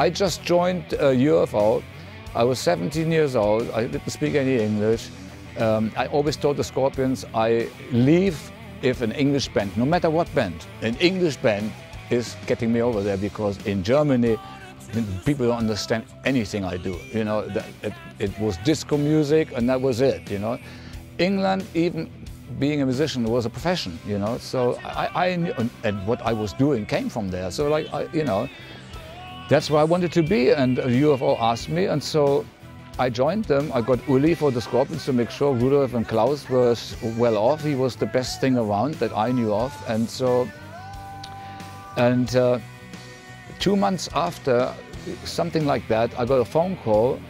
I just joined U.F.O. I was 17 years old. I didn't speak any English. I always told the Scorpions, I leave if an English band, no matter what band, an English band is getting me over there, because in Germany, people don't understand anything I do. You know, it was disco music and that was it, you know. England, even being a musician, was a profession, you know. So I knew, and what I was doing came from there. So like, you know, that's where I wanted to be, and U.F.O. asked me, and so I joined them. I got Uli for the Scorpions to make sure Rudolf and Klaus were well off. He was the best thing around that I knew of. And so, 2 months after, something like that, I got a phone call,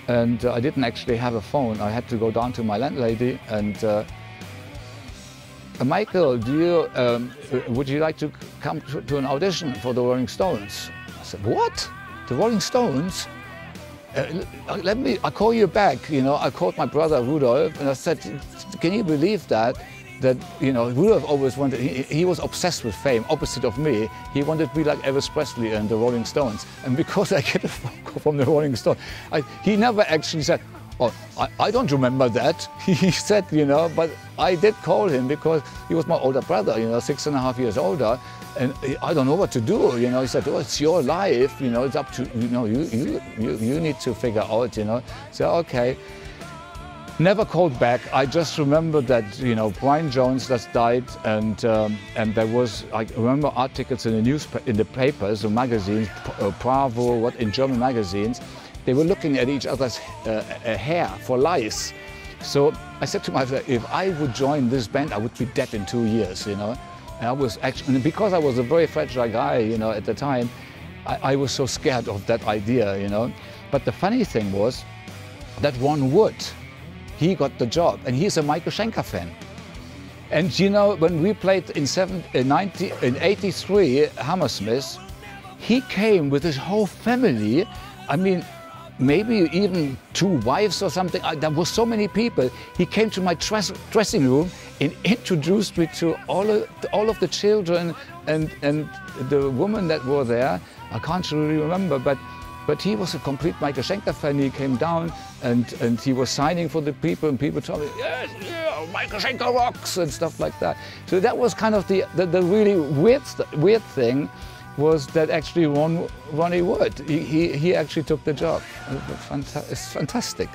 and I didn't actually have a phone. I had to go down to my landlady and, Michael, would you like to come to an audition for the Rolling Stones? I said, what? The Rolling Stones? I'll call you back. You know, I called my brother Rudolf and I said, can you believe that, you know, Rudolf always wanted, he was obsessed with fame, opposite of me. He wanted to be like Elvis Presley and the Rolling Stones. And because I get a phone call from the Rolling Stones, he never actually said, oh, I don't remember that. He said, you know, but I did call him because he was my older brother, you know, 6.5 years older. And I don't know what to do, you know. He said, oh, it's your life, you know, it's up to, you know, you need to figure out, you know. So, okay. Never called back. I just remember that, you know, Brian Jones just died, and there was, I remember articles in the papers, the magazines, Bravo, in German magazines. They were looking at each other's hair for lice. So I said to myself, if I would join this band, I would be dead in 2 years, you know. And I was actually, because I was a very fragile guy, you know, at the time, I was so scared of that idea, you know. But the funny thing was that Ron Wood, he got the job, and he's a Michael Schenker fan. And you know, when we played in 83 Hammersmith, he came with his whole family. I mean, maybe even 2 wives or something. There were so many people. He came to my dressing room and introduced me to all of the children and the women that were there. I can't really remember, but he was a complete Michael Schenker fan. He came down and he was signing for the people, and people told me, yes, yeah, Michael Schenker rocks and stuff like that. So that was kind of the really weird thing, was that actually Ronnie Wood, he actually took the job. It's fantastic.